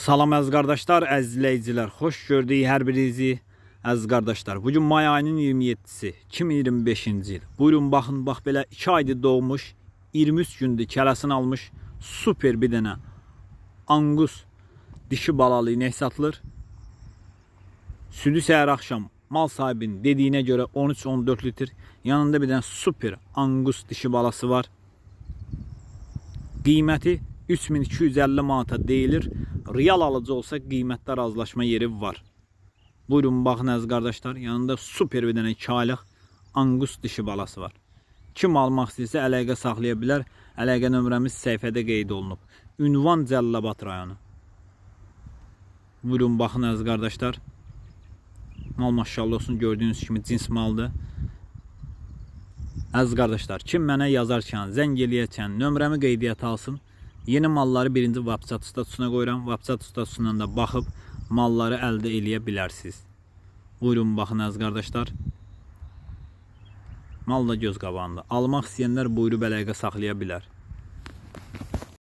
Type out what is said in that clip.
Salam əziz qardaşlar, əziz izləyicilər, xoş gördük hər birinizi əziz qardaşlar. Bugün may ayının 27-si 2025-ci il. Buyurun baxın, bax belə 2 aydır doğmuş, 23 gündür kələsini almış super bir dənə Angus dişi balalı inek satılır. Südü səhər axşam mal sahibinin dediyinə görə 13-14 litr. Yanında bir dənə super Angus dişi balası var. Qiyməti 3250 manata deyilir. Real alıcı olsa qiymətdə razılaşma yeri var. Buyurun baxın əziz qardaşlar. Yanında super bir dənə 2 aylıq Angus dişi balası var. Kim almaq istəyirsə əlaqə saxlaya bilər. Əlaqə nömrəmiz səhifədə qeyd olunub. Ünvan Cəlilabad rayonu. Buyurun baxın əziz qardaşlar. Mal maşallah olsun, gördüyünüz kimi cins maldır. Əziz qardaşlar, kim mənə yazarkən, zəng eləyərkən nömrəmi qeydiyyata alsın. Yeni malları birinci WhatsApp statusuna qoyuram. WhatsApp statusundan da baxıb malları əldə eləyə bilərsiniz. Buyurun baxın əziz qardaşlar. Mal da göz qabağında. Almaq istəyənlər buyurub əlaqə saxlaya bilər.